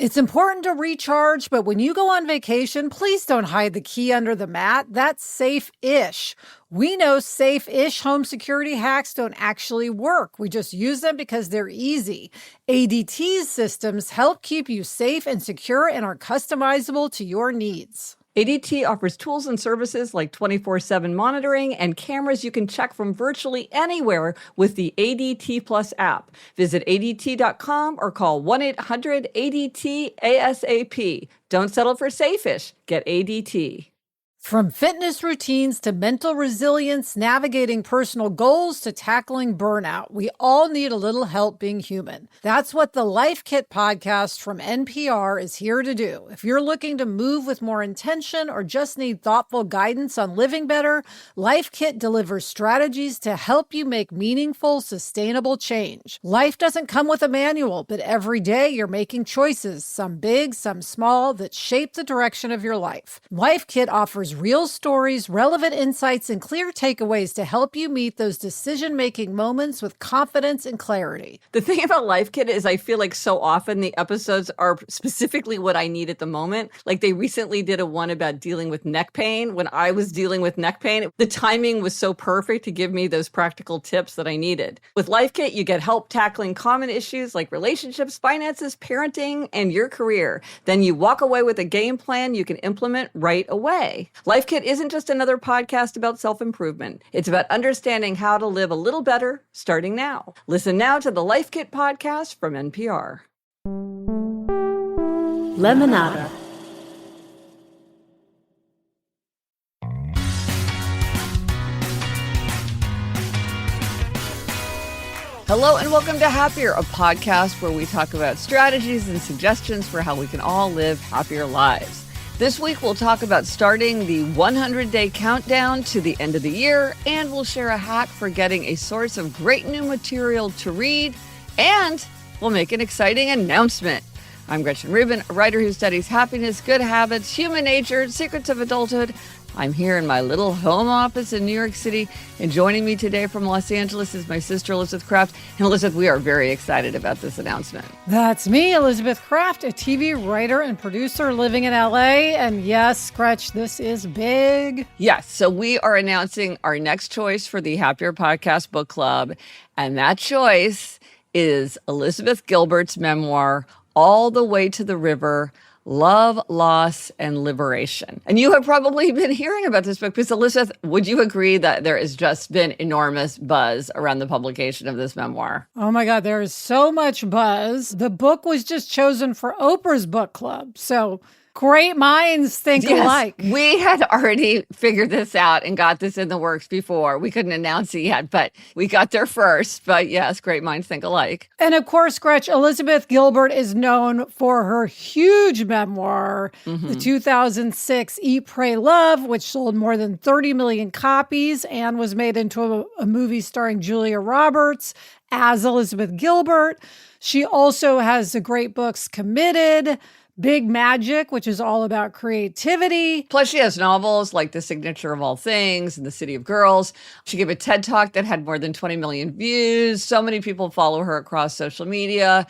It's important to recharge, but when you go on vacation, please don't hide the key under the mat. That's safe-ish. We know safe-ish home security hacks don't actually work. We just use them because they're easy. ADT's systems help keep you safe and secure and are customizable to your needs. ADT offers tools and services like 24/7 monitoring and cameras you can check from virtually anywhere with the ADT Plus app. Visit ADT.com or call 1-800-ADT-ASAP. Don't settle for safe-ish. Get ADT. From fitness routines to mental resilience, navigating personal goals to tackling burnout, we all need a little help being human. That's what the LifeKit podcast from NPR is here to do. If you're looking to move with more intention or just need thoughtful guidance on living better, LifeKit delivers strategies to help you make meaningful, sustainable change. Life doesn't come with a manual, but every day you're making choices, some big, some small, that shape the direction of your life. LifeKit offers real stories, relevant insights, and clear takeaways to help you meet those decision-making moments with confidence and clarity. The thing about LifeKit is I feel like so often the episodes are specifically what I need at the moment. Like they recently did a one about dealing with neck pain. When I was dealing with neck pain, the timing was so perfect to give me those practical tips that I needed. With LifeKit, you get help tackling common issues like relationships, finances, parenting, and your career. Then you walk away with a game plan you can implement right away. LifeKit isn't just another podcast about self-improvement. It's about understanding how to live a little better starting now. Listen now to the LifeKit podcast from NPR. Lemonada. Hello and welcome to Happier, a podcast where we talk about strategies and suggestions for how we can all live happier lives. This week, we'll talk about starting the 100-day countdown to the end of the year, and we'll share a hack for getting a source of great new material to read, and we'll make an exciting announcement. I'm Gretchen Rubin, a writer who studies happiness, good habits, human nature, secrets of adulthood. I'm here in my little home office in New York City, and joining me today from Los Angeles is my sister, Elizabeth Kraft. And Elizabeth, we are very excited about this announcement. That's me, Elizabeth Kraft, a TV writer and producer living in LA. And yes, Gretch, this is big. Yes, so we are announcing our next choice for the Happier Podcast Book Club, and that choice is Elizabeth Gilbert's memoir, All the Way to the River, Love, Loss, and Liberation. And you have probably been hearing about this book because, Elizabeth, would you agree that there has just been enormous buzz around the publication of this memoir? Oh my God, there is so much buzz. The book was just chosen for Oprah's book club. So great minds think alike. We had already figured this out and got this in the works before. We couldn't announce it yet, but we got there first. But yes, great minds think alike. And of course, Gretch, Elizabeth Gilbert is known for her huge memoir, the 2006 Eat, Pray, Love, which sold more than 30 million copies and was made into a movie starring Julia Roberts as Elizabeth Gilbert. She also has the great books Committed, Big Magic, which is all about creativity. Plus, she has novels like The Signature of All Things and The City of Girls. She gave a TED Talk that had more than 20 million views. So many people follow her across social media.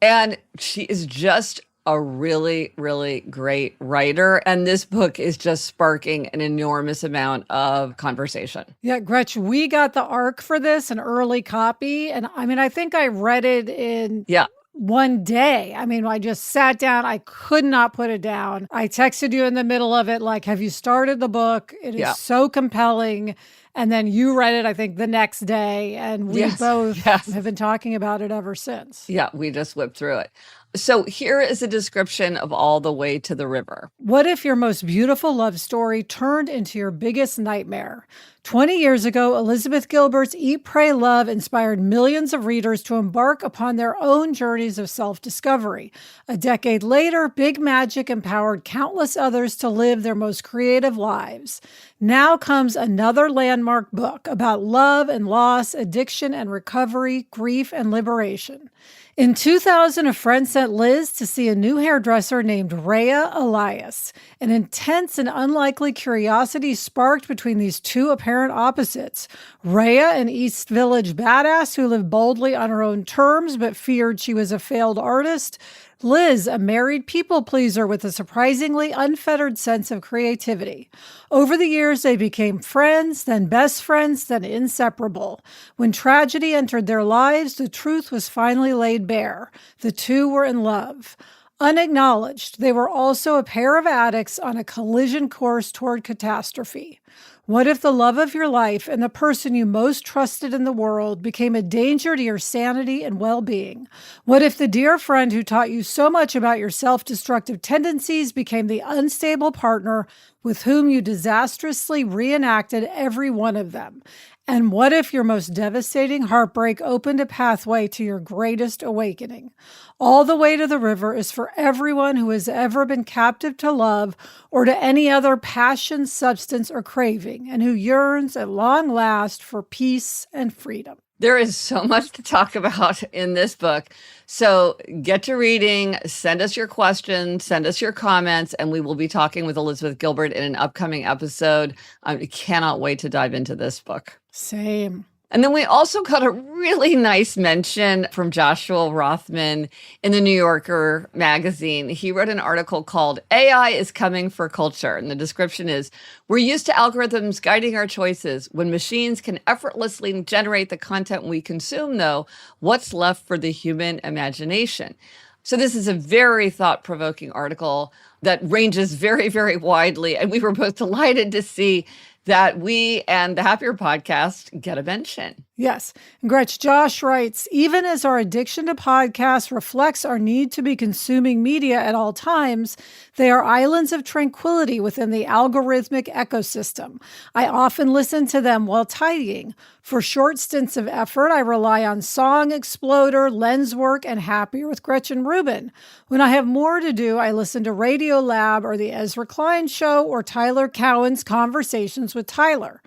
And she is just a really, really great writer. And this book is just sparking an enormous amount of conversation. Yeah, Gretch, we got the ARC for this, an early copy. And I mean, I think I read it in one day. I mean, I just sat down. I could not put it down. I texted you in the middle of it, like, have you started the book? It is so compelling. And then you read it, I think, the next day. And we both have been talking about it ever since. Yeah, we just whipped through it. So here is a description of All the Way to the River. What if your most beautiful love story turned into your biggest nightmare? 20 years ago, Elizabeth Gilbert's Eat, Pray, Love inspired millions of readers to embark upon their own journeys of self-discovery. A decade later, Big Magic empowered countless others to live their most creative lives. Now comes another landmark book about love and loss, addiction and recovery, grief and liberation. In 2000, a friend sent Liz to see a new hairdresser named Rhea Elias. An intense and unlikely curiosity sparked between these two apparent opposites. Rhea, an East Village badass who lived boldly on her own terms but feared she was a failed artist. Liz, a married people pleaser with a surprisingly unfettered sense of creativity. Over the years, they became friends, then best friends, then inseparable. When tragedy entered their lives, the truth was finally laid bare. The two were in love. Unacknowledged, they were also a pair of addicts on a collision course toward catastrophe. What if the love of your life and the person you most trusted in the world became a danger to your sanity and well-being? What if the dear friend who taught you so much about your self-destructive tendencies became the unstable partner with whom you disastrously reenacted every one of them? And what if your most devastating heartbreak opened a pathway to your greatest awakening? All the Way to the River is for everyone who has ever been captive to love or to any other passion, substance, or craving, and who yearns at long last for peace and freedom. There is so much to talk about in this book. So get to reading, send us your questions, send us your comments, and we will be talking with Elizabeth Gilbert in an upcoming episode. I cannot wait to dive into this book. Same. And then we also got a really nice mention from Joshua Rothman in the New Yorker magazine. He wrote an article called AI is Coming for Culture. And the description is, we're used to algorithms guiding our choices. When machines can effortlessly generate the content we consume, though, what's left for the human imagination? So this is a very thought-provoking article that ranges very, very widely. And we were both delighted to see that we and the Happier Podcast get a mention. Yes. And Gretch, Josh writes, even as our addiction to podcasts reflects our need to be consuming media at all times, they are islands of tranquility within the algorithmic ecosystem. I often listen to them while tidying. For short stints of effort, I rely on Song Exploder, Lenswork, and Happier with Gretchen Rubin. When I have more to do, I listen to Radio Lab or The Ezra Klein Show or Tyler Cowen's Conversations with Tyler.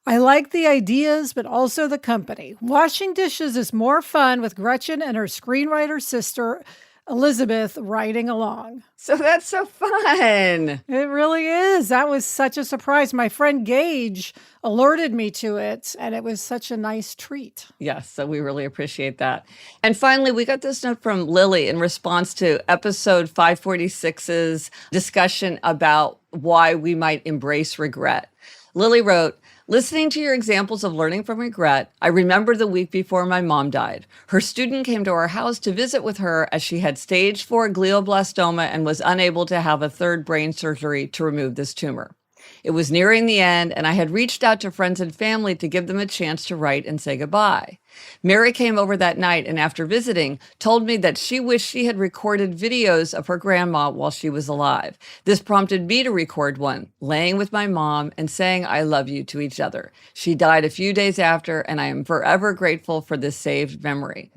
I like the ideas, but also the company. Washing dishes is more fun with Gretchen and her screenwriter sister, Elizabeth, writing along. So that's so fun. It really is. That was such a surprise. My friend Gage alerted me to it, and it was such a nice treat. Yes, so we really appreciate that. And finally, we got this note from Lily in response to episode 546's discussion about why we might embrace regret. Lily wrote, listening to your examples of learning from regret, I remember the week before my mom died. Her student came to our house to visit with her as she had stage 4 glioblastoma and was unable to have a third brain surgery to remove this tumor. It was nearing the end, and I had reached out to friends and family to give them a chance to write and say goodbye. Mary came over that night and after visiting, told me that she wished she had recorded videos of her grandma while she was alive. This prompted me to record one, laying with my mom and saying I love you to each other. She died a few days after, and I am forever grateful for this saved memory.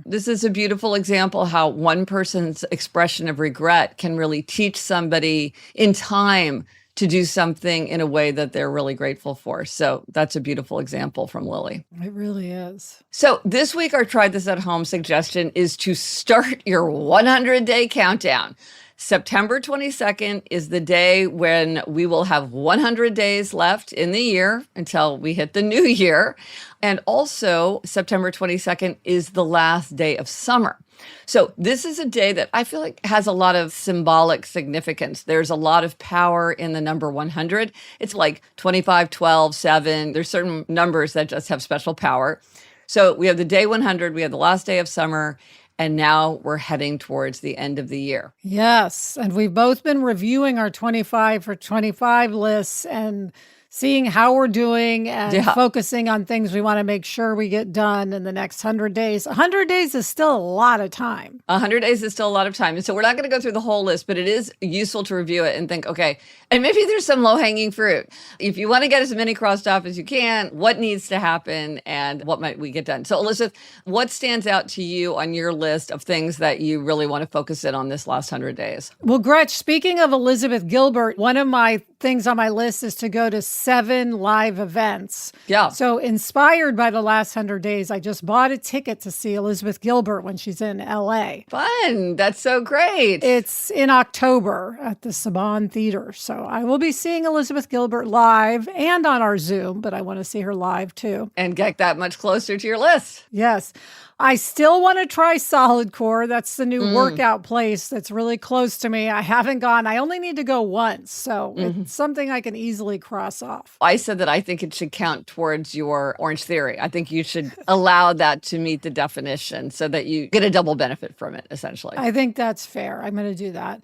This is a beautiful example how one person's expression of regret can really teach somebody in time to do something in a way that they're really grateful for. So that's a beautiful example from Lily. It really is. So this week, our Try This at Home suggestion is to start your 100-day countdown. September 22nd is the day when we will have 100 days left in the year until we hit the new year. And also, September 22nd is the last day of summer. So this is a day that I feel like has a lot of symbolic significance. There's a lot of power in the number 100. It's like 25, 12, 7. There's certain numbers that just have special power. So we have the day 100, we have the last day of summer, and now we're heading towards the end of the year. Yes. And we've both been reviewing our 25 for 25 lists and seeing how we're doing and focusing on things we want to make sure we get done in the next 100 days. 100 days is still a lot of time. 100 days is still a lot of time. And so we're not going to go through the whole list, but it is useful to review it and think, okay, and maybe there's some low-hanging fruit. If you want to get as many crossed off as you can, what needs to happen and what might we get done? So Elizabeth, what stands out to you on your list of things that you really want to focus in on this last 100 days? Well, Gretch, speaking of Elizabeth Gilbert, one of my things on my list is to go to 7 live events. Yeah. So inspired by the last 100 days, I just bought a ticket to see Elizabeth Gilbert when she's in LA. Fun. That's so great. It's in October at the Saban Theater. So I will be seeing Elizabeth Gilbert live and on our Zoom, but I want to see her live too. And get that much closer to your list. Yes. I still want to try Solid Core. That's the new workout place that's really close to me. I haven't gone. I only need to go once. So it's something I can easily cross off. I said that I think it should count towards your Orange Theory. I think you should allow that to meet the definition so that you get a double benefit from it, essentially. I think that's fair. I'm going to do that.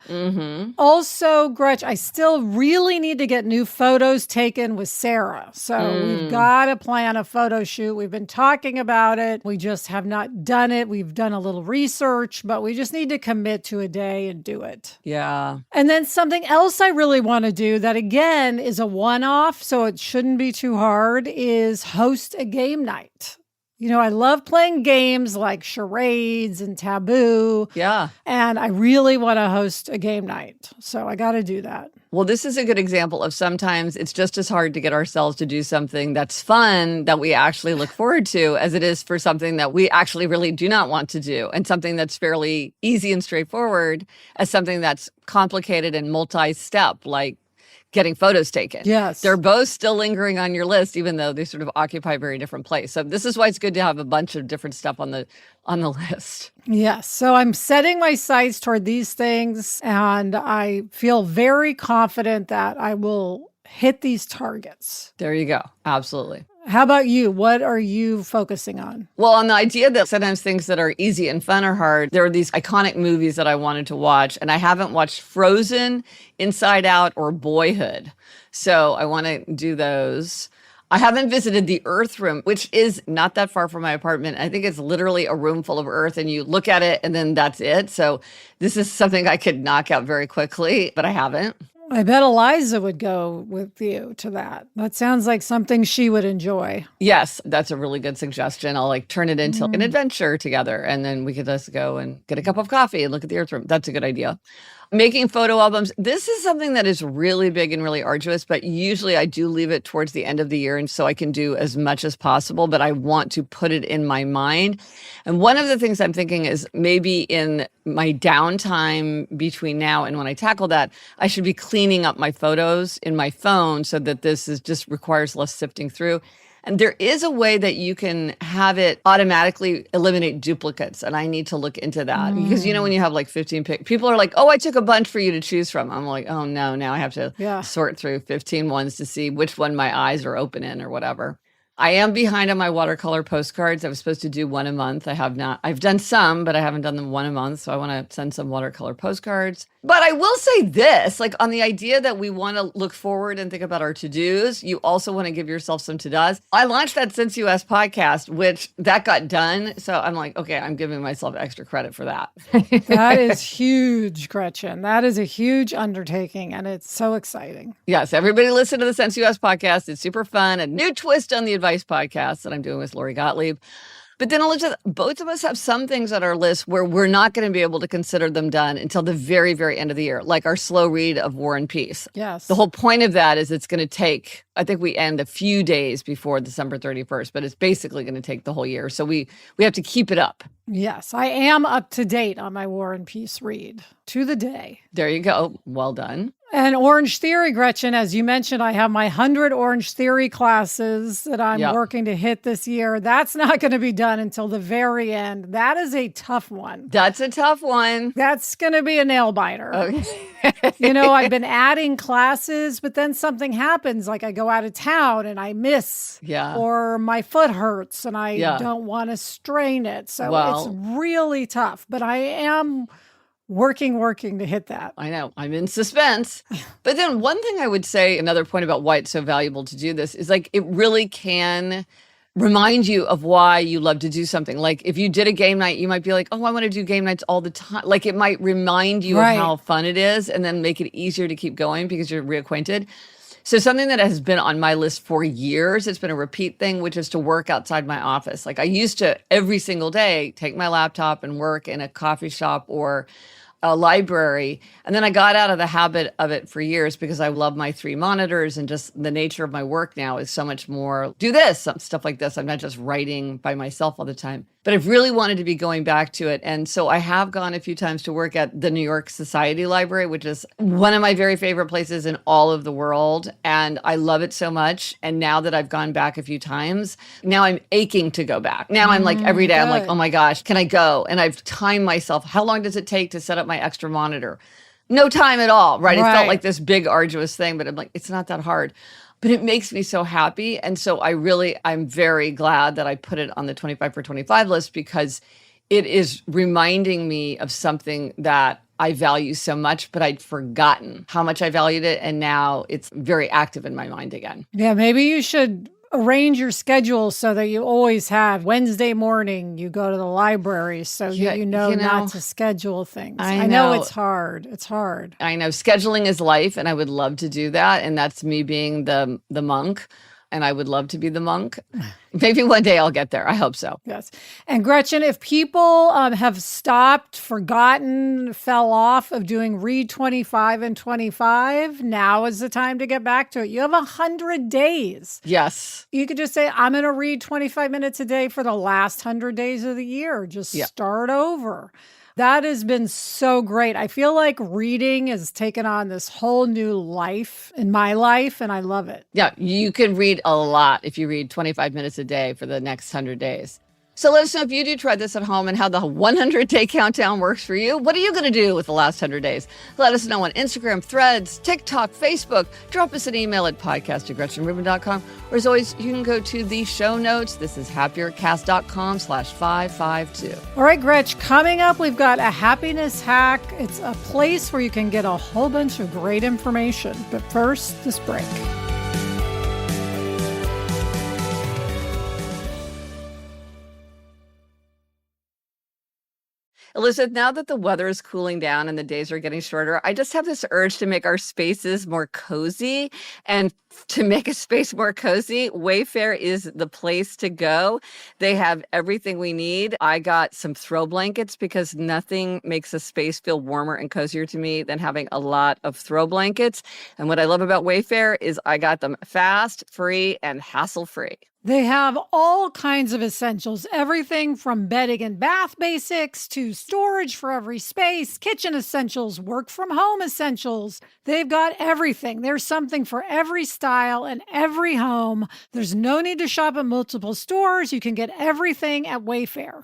Also, Gretch, I still really need to get new photos taken with Sarah. So we've got to plan a photo shoot. We've been talking about it. We just have not done it. We've done a little research, but we just need to commit to a day and do it. Yeah. And then something else I really want to do that, again, is a one-off, so it shouldn't be too hard, is host a game night. You know, I love playing games like charades and taboo. Yeah. And I really want to host a game night. So I got to do that. Well, this is a good example of sometimes it's just as hard to get ourselves to do something that's fun that we actually look forward to as it is for something that we actually really do not want to do, and something that's fairly easy and straightforward as something that's complicated and multi-step, like getting photos taken. Yes. They're both still lingering on your list, even though they sort of occupy a very different place. So this is why it's good to have a bunch of different stuff on the list. Yes. So I'm setting my sights toward these things, and I feel very confident that I will hit these targets. There you go. Absolutely. How about you? What are you focusing on? Well, on the idea that sometimes things that are easy and fun are hard, there are these iconic movies that I wanted to watch, and I haven't watched Frozen, Inside Out, or Boyhood. So I want to do those. I haven't visited the Earth Room, which is not that far from my apartment. I think it's literally a room full of earth, and you look at it and then that's it. So this is something I could knock out very quickly, but I haven't. I bet Eliza would go with you to that. That sounds like something she would enjoy. Yes, that's a really good suggestion. I'll turn it into an adventure together, and then we could just go and get a cup of coffee and look at the Earth Room. That's a good idea. Making photo albums. This is something that is really big and really arduous, but usually I do leave it towards the end of the year, and so I can do as much as possible, but I want to put it in my mind. And one of the things I'm thinking is maybe in my downtime between now and when I tackle that, I should be cleaning up my photos in my phone so that this is just requires less sifting through. And there is a way that you can have it automatically eliminate duplicates. And I need to look into that because, you know, when you have 15 people are like, oh, I took a bunch for you to choose from. I'm like, oh, no, now I have to sort through 15 ones to see which one my eyes are open in or whatever. I am behind on my watercolor postcards. I was supposed to do one a month. I have not. I've done some, but I haven't done them one a month. So I want to send some watercolor postcards. But I will say this, on the idea that we want to look forward and think about our to-dos, you also want to give yourself some to-dos. I launched that Since US podcast, which that got done. So I'm like, okay, I'm giving myself extra credit for that. That is huge, Gretchen. That is a huge undertaking, and it's so exciting. Yes, everybody listen to the Since US podcast. It's super fun. A new twist on the advice podcast that I'm doing with Lori Gottlieb. But then, Elizabeth, both of us have some things on our list where we're not going to be able to consider them done until the very, very end of the year, like our slow read of War and Peace. Yes. The whole point of that is it's going to take, I think we end a few days before December 31st, but it's basically going to take the whole year. So we have to keep it up. Yes, I am up to date on my War and Peace read to the day. There you go. Well done. And Orange Theory, Gretchen, as you mentioned, I have my 100 Orange Theory classes that I'm working to hit this year. That's not going to be done until the very end. That is a tough one. That's a tough one. That's going to be a nail biter. Okay. You know, I've been adding classes, but then something happens, like I go out of town and I miss. Yeah. Or my foot hurts and I don't want to strain it. So it's really tough, but I am working to hit that. I know. I'm in suspense. But then one thing I would say, another point about why it's so valuable to do this is it really can remind you of why you love to do something. Like if you did a game night, you might be like, oh, I want to do game nights all the time. It might remind you of how fun it is and then make it easier to keep going because you're reacquainted. So something that has been on my list for years, it's been a repeat thing, which is to work outside my office. I used to every single day take my laptop and work in a coffee shop or a library. And then I got out of the habit of it for years because I love my 3 monitors and just the nature of my work now is so much more do this, stuff like this. I'm not just writing by myself all the time. But I've really wanted to be going back to it. And so I have gone a few times to work at the New York Society Library, which is one of my very favorite places in all of the world. And I love it so much. And now that I've gone back a few times, now I'm aching to go back. Now I'm like every day, I'm like, oh my gosh, can I go? And I've timed myself. How long does it take to set up my extra monitor? No time at all, right? It felt like this big arduous thing, but I'm like, it's not that hard. But it makes me so happy. And so I'm very glad that I put it on the 25 for 25 list, because it is reminding me of something that I value so much, but I'd forgotten how much I valued it. And now it's very active in my mind again. Yeah, maybe you should arrange your schedule so that you always have Wednesday morning, you go to the library so you know not to schedule things. I know it's hard. It's hard. I know scheduling is life, and I would love to do that. And that's me being the monk. And I would love to be the monk. Maybe one day I'll get there. I hope so. Yes. And Gretchen, if people have stopped, forgotten, fell off of doing read 25 and 25, now is the time to get back to it. You have 100 days. Yes. You could just say, I'm going to read 25 minutes a day for the last 100 days of the year. Just start over. That has been so great. I feel like reading has taken on this whole new life in my life, and I love it. Yeah, you can read a lot if you read 25 minutes a day for the next 100 days. So let us know if you do try this at home and how the 100-day countdown works for you. What are you going to do with the last 100 days? Let us know on Instagram, Threads, TikTok, Facebook. Drop us an email at podcast@GretchenRubin.com. Or as always, you can go to the show notes. This is happiercast.com/552. All right, Gretch, coming up, we've got a happiness hack. It's a place where you can get a whole bunch of great information. But first, this break. Elizabeth, now that the weather is cooling down and the days are getting shorter, I just have this urge to make our spaces more cozy. And to make a space more cozy, Wayfair is the place to go. They have everything we need. I got some throw blankets because nothing makes a space feel warmer and cozier to me than having a lot of throw blankets. And what I love about Wayfair is I got them fast, free, and hassle-free. They have all kinds of essentials, everything from bedding and bath basics to storage for every space, kitchen essentials, work from home essentials. They've got everything. There's something for every style and every home. There's no need to shop at multiple stores. You can get everything at Wayfair.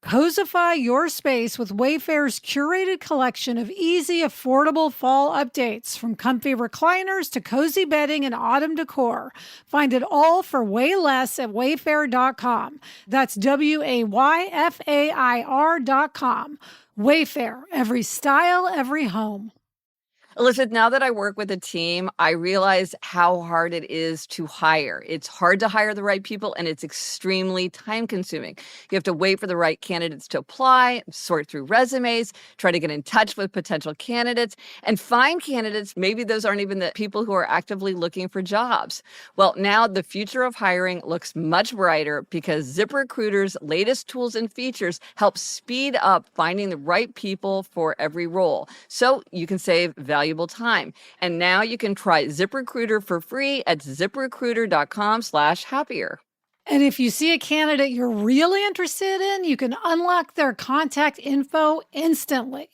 Cozify your space with Wayfair's curated collection of easy, affordable fall updates, from comfy recliners to cozy bedding and autumn decor. Find it all for way less at wayfair.com. That's WAYFAIR.com. Wayfair, every style, every home. Elizabeth, now that I work with a team, I realize how hard it is to hire. It's hard to hire the right people, and it's extremely time consuming. You have to wait for the right candidates to apply, sort through resumes, try to get in touch with potential candidates, and find candidates. Maybe those aren't even the people who are actively looking for jobs. Well, now the future of hiring looks much brighter because ZipRecruiter's latest tools and features help speed up finding the right people for every role, so you can save valuable time. And now you can try ZipRecruiter for free at ZipRecruiter.com/happier. And if you see a candidate you're really interested in, you can unlock their contact info instantly.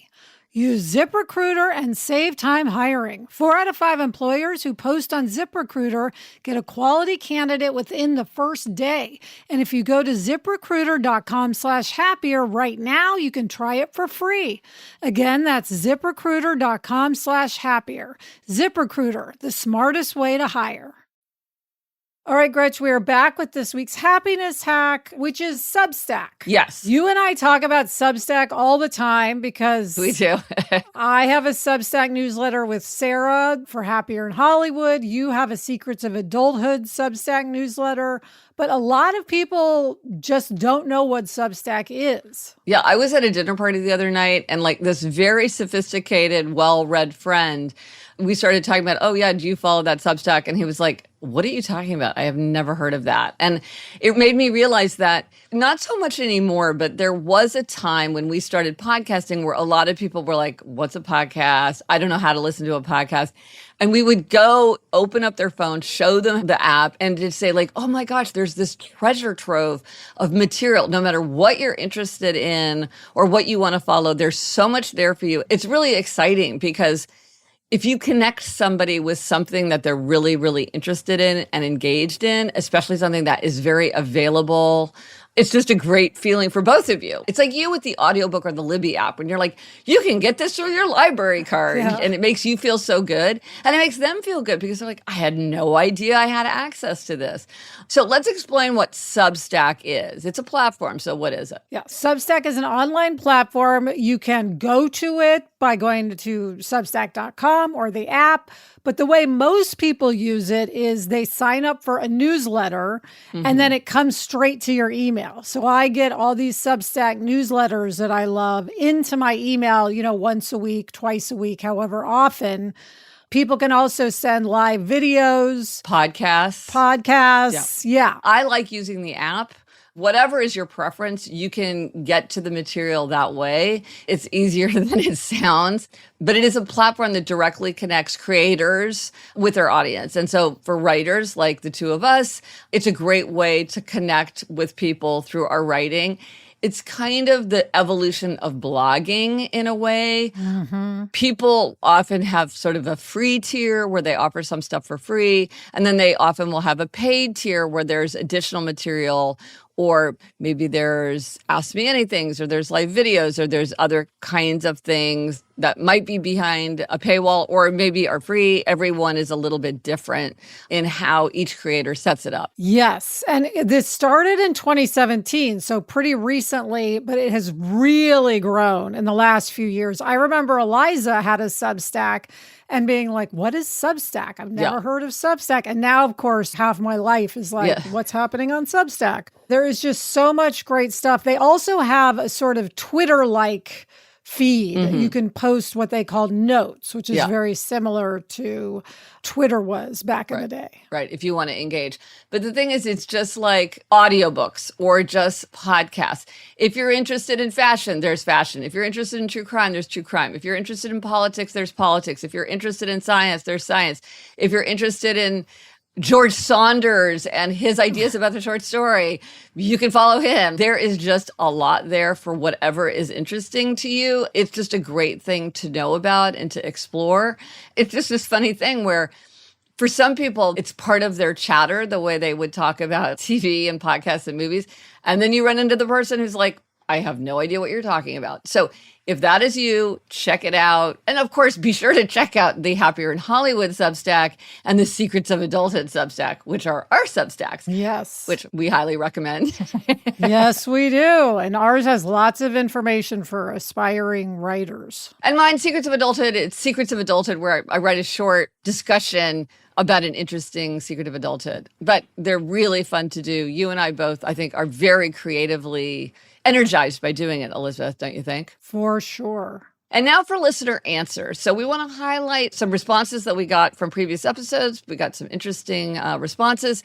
Use ZipRecruiter and save time hiring. 4 out of 5 employers who post on ZipRecruiter get a quality candidate within the first day. And if you go to ZipRecruiter.com/happier right now, you can try it for free. Again, that's ZipRecruiter.com/happier. ZipRecruiter, the smartest way to hire. All right, Gretch, we are back with this week's happiness hack, which is Substack. Yes. You and I talk about Substack all the time because we do. I have a Substack newsletter with Sarah for Happier in Hollywood. You have a Secrets of Adulthood Substack newsletter. But a lot of people just don't know what Substack is. Yeah, I was at a dinner party the other night, and like this very sophisticated, well-read friend, we started talking about, oh yeah, do you follow that Substack? And he was like, what are you talking about? I have never heard of that. And it made me realize that not so much anymore, but there was a time when we started podcasting where a lot of people were like, what's a podcast? I don't know how to listen to a podcast. And we would go open up their phone, show them the app, and just say like, oh my gosh, there's this treasure trove of material. No matter what you're interested in or what you want to follow, there's so much there for you. It's really exciting because if you connect somebody with something that they're really, really interested in and engaged in, especially something that is very available, it's just a great feeling for both of you. It's like you with the audiobook or the Libby app when you're like, you can get this through your library card. Yeah. And it makes you feel so good. And it makes them feel good because they're like, I had no idea I had access to this. So let's explain what Substack is. It's a platform. So what is it? Yeah, Substack is an online platform. You can go to it by going to substack.com or the app. But the way most people use it is they sign up for a newsletter and then it comes straight to your email. So I get all these Substack newsletters that I love into my email, once a week, twice a week, however often. People can also send live videos, podcasts. Yeah. I like using the app. Whatever is your preference, you can get to the material that way. It's easier than it sounds, but it is a platform that directly connects creators with their audience. And so for writers like the two of us, it's a great way to connect with people through our writing. It's kind of the evolution of blogging in a way. People often have sort of a free tier where they offer some stuff for free. And then they often will have a paid tier where there's additional material, or maybe there's Ask Me Anythings, or there's live videos, or there's other kinds of things that might be behind a paywall or maybe are free. Everyone is a little bit different in how each creator sets it up. Yes. And this started in 2017, so pretty recently, but it has really grown in the last few years. I remember Eliza had a Substack and being like, what is Substack? I've never heard of Substack. And now, of course, half my life is like, what's happening on Substack? There is just so much great stuff. They also have a sort of Twitter-like feed. You can post what they call notes, which is very similar to Twitter was back in the day. Right, if you want to engage. But the thing is, it's just like audiobooks or just podcasts. If you're interested in fashion, there's fashion. If you're interested in true crime, there's true crime. If you're interested in politics, there's politics. If you're interested in science, there's science. If you're interested in George Saunders and his ideas about the short story, you can follow him. There is just a lot there for whatever is interesting to you. It's just a great thing to know about and to explore. It's just this funny thing where for some people, it's part of their chatter, the way they would talk about TV and podcasts and movies. And then you run into the person who's like, I have no idea what you're talking about. So if that is you, check it out. And of course, be sure to check out the Happier in Hollywood Substack and the Secrets of Adulthood Substack, which are our Substacks. Yes. Which we highly recommend. Yes, we do. And ours has lots of information for aspiring writers. And mine, Secrets of Adulthood, it's Secrets of Adulthood, where I write a short discussion about an interesting secret of adulthood. But they're really fun to do. You and I both, I think, are very creatively energized by doing it, Elizabeth, don't you think? For sure. And now for listener answers. So we want to highlight some responses that we got from previous episodes. We got some interesting responses,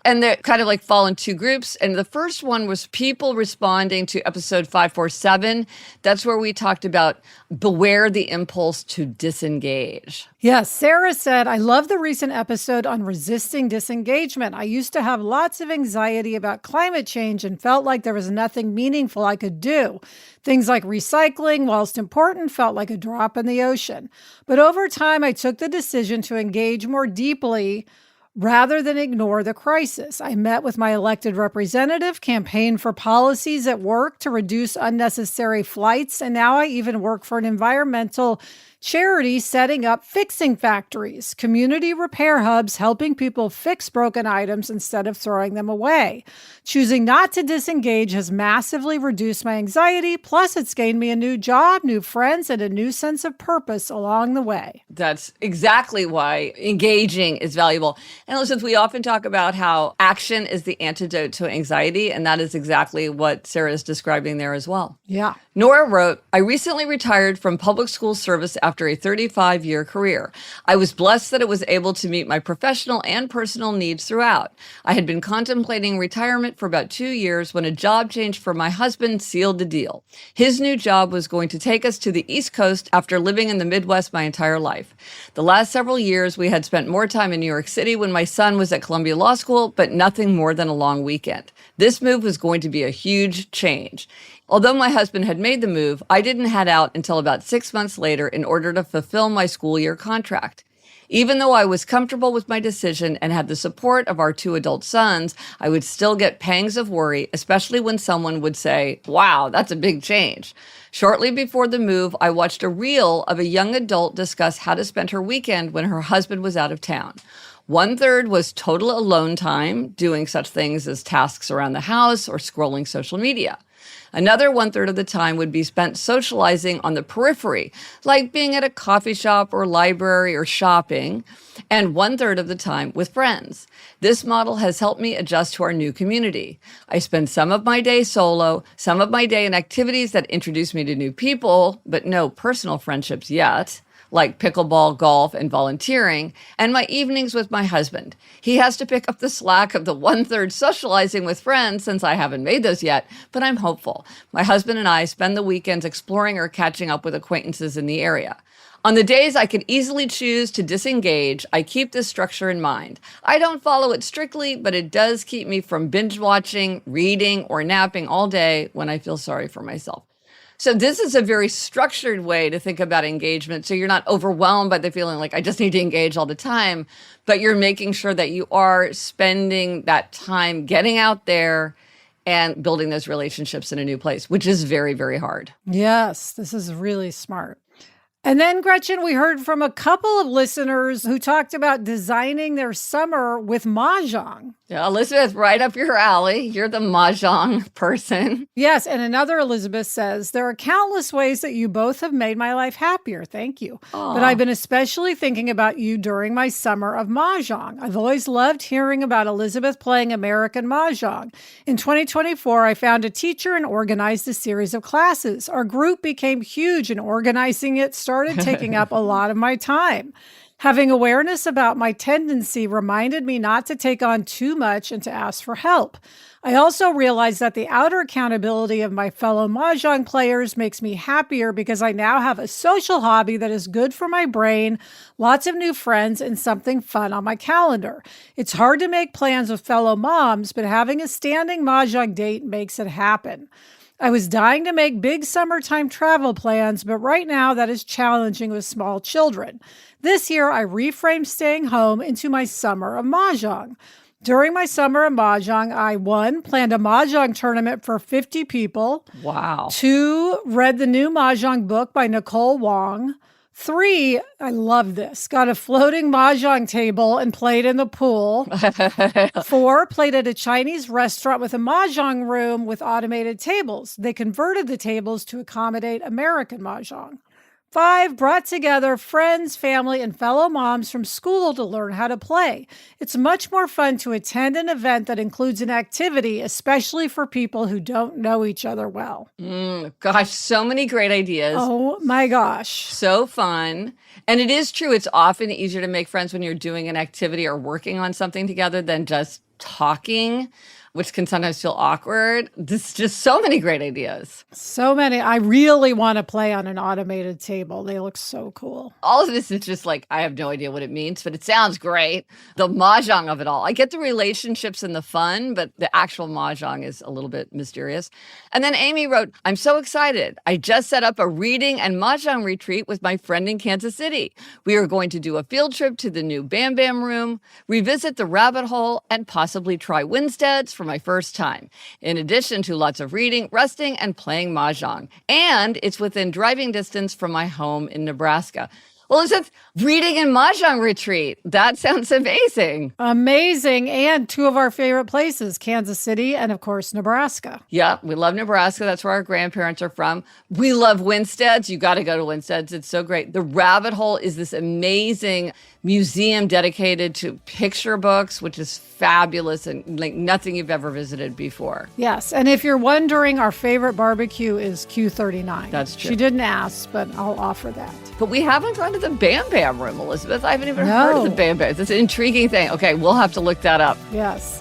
and they kind of like fall in two groups. And the first one was people responding to episode 547. That's where we talked about beware the impulse to disengage. Yes, Sarah said, I love the recent episode on resisting disengagement. I used to have lots of anxiety about climate change and felt like there was nothing meaningful I could do. Things like recycling, whilst important, felt like a drop in the ocean. But over time, I took the decision to engage more deeply rather than ignore the crisis. I met with my elected representative, campaigned for policies at work to reduce unnecessary flights, and now I even work for an environmental charity setting up fixing factories, community repair hubs, helping people fix broken items instead of throwing them away. Choosing not to disengage has massively reduced my anxiety, plus it's gained me a new job, new friends, and a new sense of purpose along the way. That's exactly why engaging is valuable. And listen, we often talk about how action is the antidote to anxiety, and that is exactly what Sarah is describing there as well. Yeah. Nora wrote, I recently retired from public school service after after a 35-year career. I was blessed that it was able to meet my professional and personal needs throughout. I had been contemplating retirement for about 2 years when a job change for my husband sealed the deal. His new job was going to take us to the East Coast after living in the Midwest my entire life. The last several years, we had spent more time in New York City when my son was at Columbia Law School, but nothing more than a long weekend. This move was going to be a huge change. Although my husband had made the move, I didn't head out until about 6 months later in order to fulfill my school year contract. Even though I was comfortable with my decision and had the support of our 2 adult sons, I would still get pangs of worry, especially when someone would say, "Wow, that's a big change." Shortly before the move, I watched a reel of a young adult discuss how to spend her weekend when her husband was out of town. 1/3 was total alone time, doing such things as tasks around the house or scrolling social media. Another 1/3 of the time would be spent socializing on the periphery, like being at a coffee shop or library or shopping, and 1/3 of the time with friends. This model has helped me adjust to our new community. I spend some of my day solo, some of my day in activities that introduce me to new people, but no personal friendships yet, like pickleball, golf, and volunteering, and my evenings with my husband. He has to pick up the slack of the 1/3 socializing with friends since I haven't made those yet, but I'm hopeful. My husband and I spend the weekends exploring or catching up with acquaintances in the area. On the days I can easily choose to disengage, I keep this structure in mind. I don't follow it strictly, but it does keep me from binge watching, reading, or napping all day when I feel sorry for myself. So this is a very structured way to think about engagement. So you're not overwhelmed by the feeling like I just need to engage all the time, but you're making sure that you are spending that time getting out there and building those relationships in a new place, which is very, very hard. Yes, this is really smart. And then, Gretchen, we heard from a couple of listeners who talked about designing their summer with Mahjong. Yeah, Elizabeth, right up your alley. You're the Mahjong person. Yes, and another Elizabeth says, there are countless ways that you both have made my life happier. Thank you. Aww. But I've been especially thinking about you during my summer of Mahjong. I've always loved hearing about Elizabeth playing American Mahjong. In 2024, I found a teacher and organized a series of classes. Our group became huge and organizing it started taking up a lot of my time. Having awareness about my tendency reminded me not to take on too much and to ask for help. I also realized that the outer accountability of my fellow Mahjong players makes me happier because I now have a social hobby that is good for my brain, lots of new friends, and something fun on my calendar. It's hard to make plans with fellow moms, but having a standing Mahjong date makes it happen. I was dying to make big summertime travel plans, but right now that is challenging with small children. This year, I reframed staying home into my summer of Mahjong. During my summer of Mahjong, I, 1, planned a Mahjong tournament for 50 people. Wow. 2, read the new Mahjong book by Nicole Wong. 3, I love this, got a floating Mahjong table and played in the pool. 4, played at a Chinese restaurant with a Mahjong room with automated tables. They converted the tables to accommodate American Mahjong. 5, brought together friends, family, and fellow moms from school to learn how to play. It's much more fun to attend an event that includes an activity, especially for people who don't know each other well. Gosh, so many great ideas. Oh my gosh. So fun. And it is true. It's often easier to make friends when you're doing an activity or working on something together than just talking, which can sometimes feel awkward. There's just so many great ideas. So many. I really want to play on an automated table. They look so cool. All of this is just like, I have no idea what it means, but it sounds great. The Mahjong of it all. I get the relationships and the fun, but the actual Mahjong is a little bit mysterious. And then Amy wrote, I'm so excited. I just set up a reading and Mahjong retreat with my friend in Kansas City. We are going to do a field trip to the new Bam Bam Room, revisit the rabbit hole, and possibly try Winsteads for my first time, in addition to lots of reading, resting, and playing Mahjong. And it's within driving distance from my home in Nebraska. Well, it's a reading and Mahjong retreat. That sounds amazing. Amazing. And 2 of our favorite places, Kansas City and, of course, Nebraska. Yeah, we love Nebraska. That's where our grandparents are from. We love Winsteads. You got to go to Winsteads. It's so great. The rabbit hole is this amazing museum dedicated to picture books, which is fabulous and like nothing you've ever visited before. Yes. And if you're wondering, our favorite barbecue is Q39. That's true. She didn't ask, but I'll offer that. But we haven't gone to the Bam Bam room, Elizabeth. I haven't even heard of the Bam Bam. It's an intriguing thing. Okay, we'll have to look that up. Yes.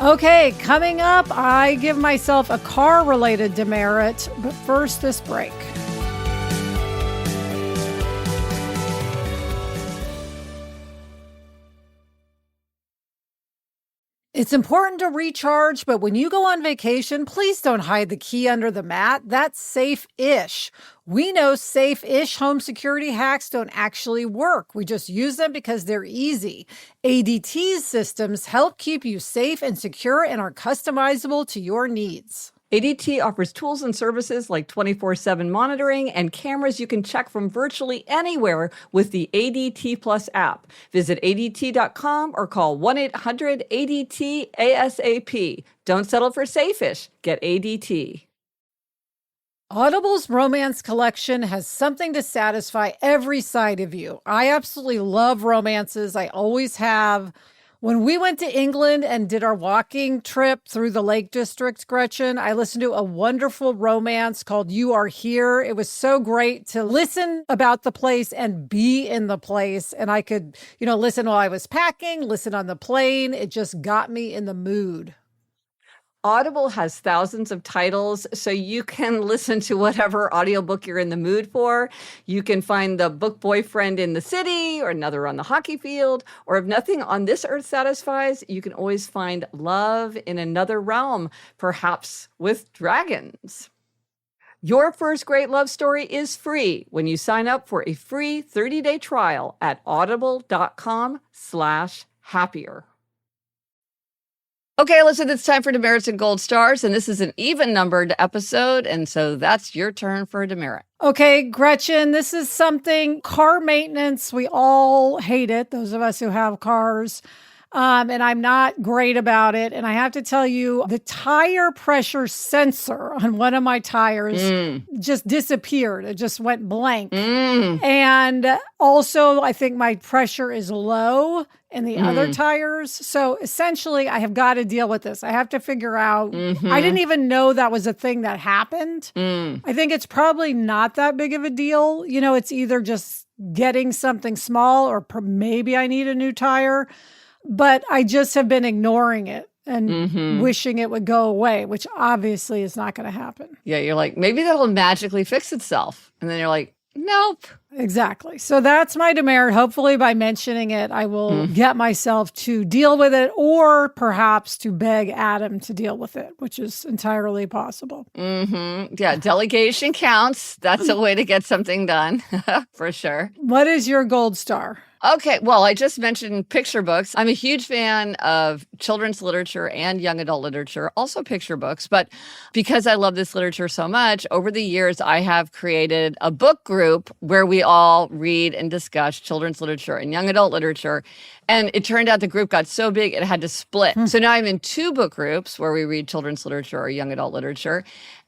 Okay, coming up, I give myself a car-related demerit, but first, this break. It's important to recharge, but when you go on vacation, please don't hide the key under the mat. That's safe-ish. We know safe-ish home security hacks don't actually work. We just use them because they're easy. ADT's systems help keep you safe and secure and are customizable to your needs. ADT offers tools and services like 24/7 monitoring and cameras you can check from virtually anywhere with the ADT Plus app. Visit ADT.com or call 1-800-ADT-ASAP. Don't settle for safe-ish. Get ADT. Audible's romance collection has something to satisfy every side of you. I absolutely love romances. I always have. When we went to England and did our walking trip through the Lake District, Gretchen, I listened to a wonderful romance called You Are Here. It was so great to listen about the place and be in the place. And I could, listen while I was packing, listen on the plane. It just got me in the mood. Audible has thousands of titles, so you can listen to whatever audiobook you're in the mood for. You can find the book boyfriend in the city or another on the hockey field, or if nothing on this earth satisfies, you can always find love in another realm, perhaps with dragons. Your first great love story is free when you sign up for a free 30-day trial at audible.com/happier. Okay, listen, it's time for Demerits and Gold Stars, and this is an even-numbered episode, and so that's your turn for a demerit. Okay, Gretchen, this is something, car maintenance, we all hate it, those of us who have cars, and I'm not great about it. And I have to tell you, the tire pressure sensor on one of my tires just disappeared. It just went blank. And also, I think my pressure is low in the other tires. So essentially, I have got to deal with this. I have to figure out, I didn't even know that was a thing that happened. I think it's probably not that big of a deal. It's either just getting something small or maybe I need a new tire. But I just have been ignoring it and wishing it would go away, which obviously is not going to happen. Yeah, you're like, maybe that'll magically fix itself. And then you're like, nope. Exactly. So that's my demerit. Hopefully by mentioning it, I will get myself to deal with it, or perhaps to beg Adam to deal with it, which is entirely possible. Yeah, delegation counts. That's a way to get something done, for sure. What is your gold star? Okay, well, I just mentioned picture books. I'm a huge fan of children's literature and young adult literature, also picture books. But because I love this literature so much, over the years, I have created a book group where we all read and discuss children's literature and young adult literature. And it turned out the group got so big, it had to split. So now I'm in two book groups where we read children's literature or young adult literature.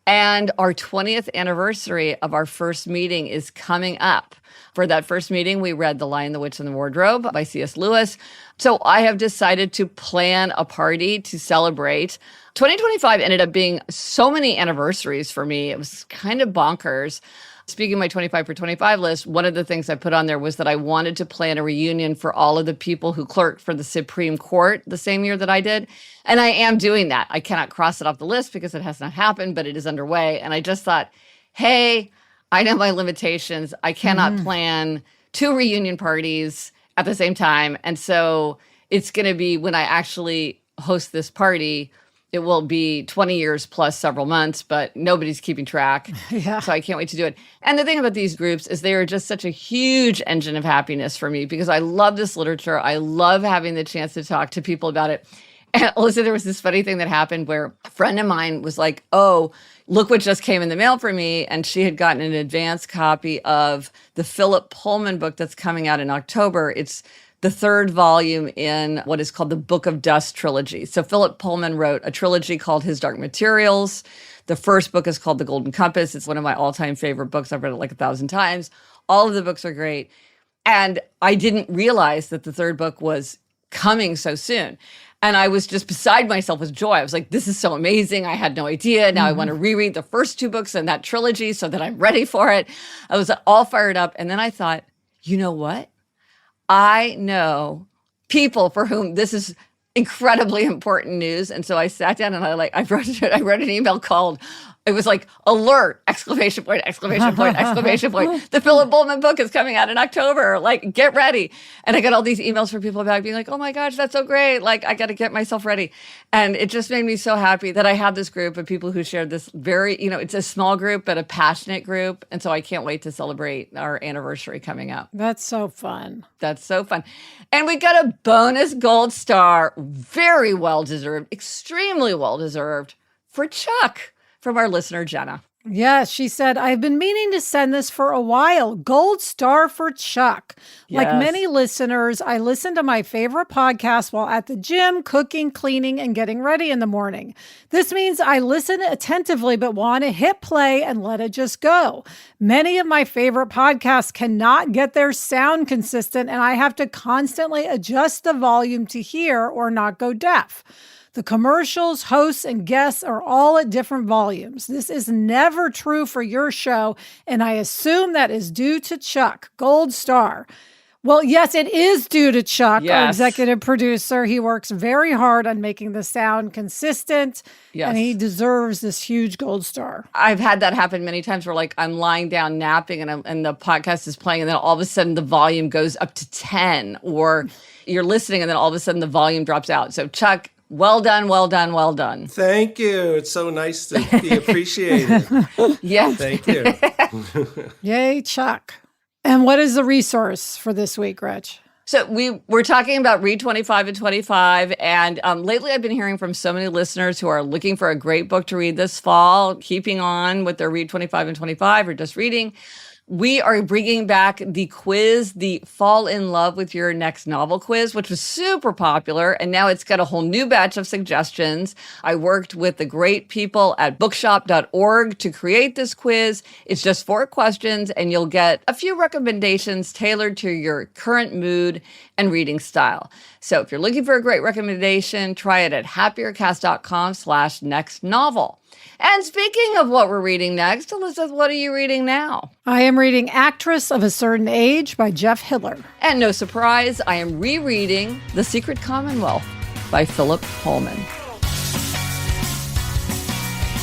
And our 20th anniversary of our first meeting is coming up. For that first meeting, we read The Lion, the Witch, and the Wardrobe by C.S. Lewis. So I have decided to plan a party to celebrate. 2025 ended up being so many anniversaries for me. It was kind of bonkers. Speaking of my 25 for 25 list, one of the things I put on there was that I wanted to plan a reunion for all of the people who clerked for the Supreme Court the same year that I did. And I am doing that. I cannot cross it off the list because it has not happened, but it is underway. And I just thought, hey, I know my limitations. I cannot plan two reunion parties at the same time. And so it's going to be, when I actually host this party, it will be 20 years plus several months, but nobody's keeping track. Yeah. So I can't wait to do it. And the thing about these groups is they are just such a huge engine of happiness for me because I love this literature. I love having the chance to talk to people about it. And also, there was this funny thing that happened where a friend of mine was like, oh, look what just came in the mail for me. And she had gotten an advance copy of the Philip Pullman book that's coming out in October. It's the third volume in what is called the Book of Dust trilogy. So Philip Pullman wrote a trilogy called His Dark Materials. The first book is called The Golden Compass. It's one of my all-time favorite books. I've read it like 1,000 times. All of the books are great. And I didn't realize that the third book was coming so soon. And I was just beside myself with joy. I was like, this is so amazing. I had no idea. Now I want to reread the first 2 books in that trilogy so that I'm ready for it. I was all fired up. And then I thought, you know what? I know people for whom this is incredibly important news. And so I sat down and I wrote an email called, it was like, alert, exclamation point, exclamation point, exclamation point. The Philip Pullman book is coming out in October. Like, get ready. And I got all these emails from people back being like, oh my gosh, that's so great. Like, I got to get myself ready. And it just made me so happy that I had this group of people who shared this very, it's a small group, but a passionate group. And so I can't wait to celebrate our anniversary coming up. That's so fun. That's so fun. And we got a bonus gold star, very well-deserved, extremely well-deserved, for Chuck, from our listener, Jenna. Yes, she said, I've been meaning to send this for a while. Gold star for Chuck. Yes. Like many listeners, I listen to my favorite podcast while at the gym, cooking, cleaning, and getting ready in the morning. This means I listen attentively, but want to hit play and let it just go. Many of my favorite podcasts cannot get their sound consistent, and I have to constantly adjust the volume to hear or not go deaf. The commercials, hosts, and guests are all at different volumes. This is never true for your show, and I assume that is due to Chuck, gold star. Well, yes, it is due to Chuck, our executive producer. He works very hard on making the sound consistent, and he deserves this huge gold star. I've had that happen many times where, like, I'm lying down napping and the podcast is playing, and then all of a sudden the volume goes up to 10, or you're listening and then all of a sudden the volume drops out. So, Chuck, well done, well done, well done. Thank you. It's so nice to be appreciated. Yes. Thank you. Yay, Chuck. And what is the resource for this week, Rich? So we're talking about Read 25 and 25. And lately I've been hearing from so many listeners who are looking for a great book to read this fall, keeping on with their Read 25 and 25 or just reading. We are bringing back the quiz, the Fall in Love with Your Next Novel quiz, which was super popular. And now it's got a whole new batch of suggestions. I worked with the great people at bookshop.org to create this quiz. It's just 4 questions, and you'll get a few recommendations tailored to your current mood and reading style. So if you're looking for a great recommendation, try it at happiercast.com/nextnovel. And speaking of what we're reading next, Elizabeth, what are you reading now? I am reading Actress of a Certain Age by Jeff Hiller. And no surprise, I am rereading The Secret Commonwealth by Philip Pullman.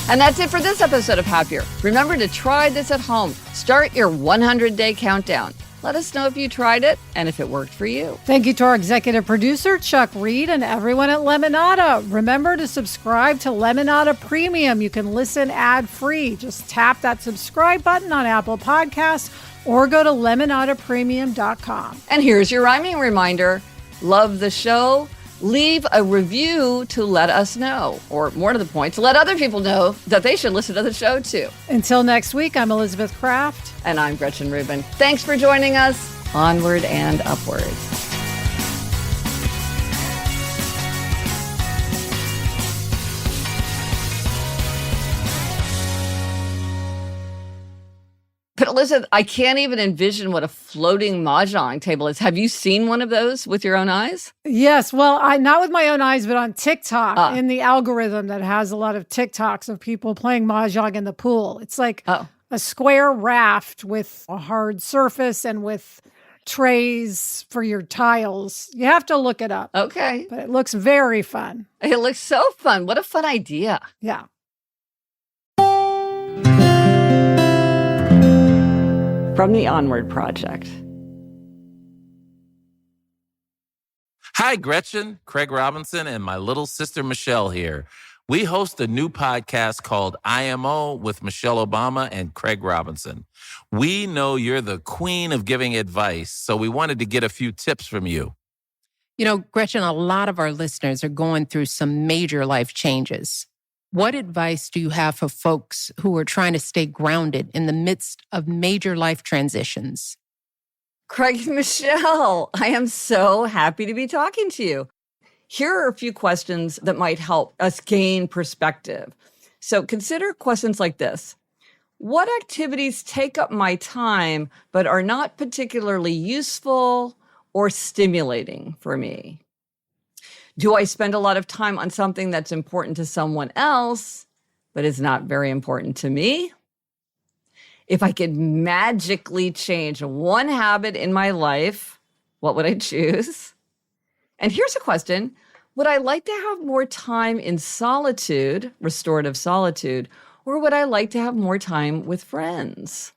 And that's it for this episode of Happier. Remember to try this at home. Start your 100-day countdown. Let us know if you tried it and if it worked for you. Thank you to our executive producer, Chuck Reed, and everyone at Lemonada. Remember to subscribe to Lemonada Premium. You can listen ad-free. Just tap that subscribe button on Apple Podcasts or go to lemonadapremium.com. And here's your rhyming reminder. Love the show? Leave a review to let us know, or more to the point, to let other people know that they should listen to the show too. Until next week, I'm Elizabeth Kraft. And I'm Gretchen Rubin. Thanks for joining us. Onward and upward. But Elizabeth, I can't even envision what a floating mahjong table is. Have you seen one of those with your own eyes? Yes. Well, not with my own eyes, but on TikTok, in the algorithm that has a lot of TikToks of people playing mahjong in the pool. It's like a square raft with a hard surface and with trays for your tiles. You have to look it up. Okay. But it looks very fun. It looks so fun. What a fun idea. Yeah. From the Onward Project. Hi, Gretchen, Craig Robinson, and my little sister Michelle here. We host a new podcast called IMO with Michelle Obama and Craig Robinson. We know you're the queen of giving advice, so we wanted to get a few tips from you. You know, Gretchen, a lot of our listeners are going through some major life changes. What advice do you have for folks who are trying to stay grounded in the midst of major life transitions? Craig and Michelle, I am so happy to be talking to you. Here are a few questions that might help us gain perspective. So consider questions like this. What activities take up my time but are not particularly useful or stimulating for me? Do I spend a lot of time on something that's important to someone else but is not very important to me? If I could magically change one habit in my life, what would I choose? And here's a question. Would I like to have more time in solitude, restorative solitude, or would I like to have more time with friends?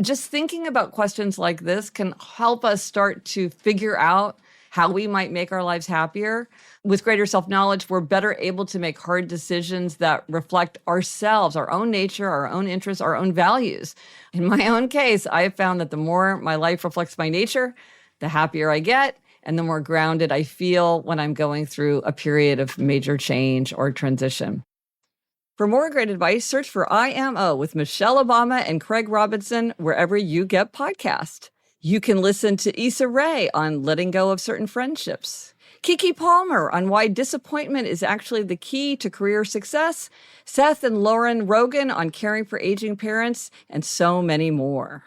Just thinking about questions like this can help us start to figure out how we might make our lives happier. With greater self-knowledge, we're better able to make hard decisions that reflect ourselves, our own nature, our own interests, our own values. In my own case, I have found that the more my life reflects my nature, the happier I get, and the more grounded I feel when I'm going through a period of major change or transition. For more great advice, search for IMO with Michelle Obama and Craig Robinson wherever you get podcasts. You can listen to Issa Rae on letting go of certain friendships, Kiki Palmer on why disappointment is actually the key to career success, Seth and Lauren Rogan on caring for aging parents, and so many more.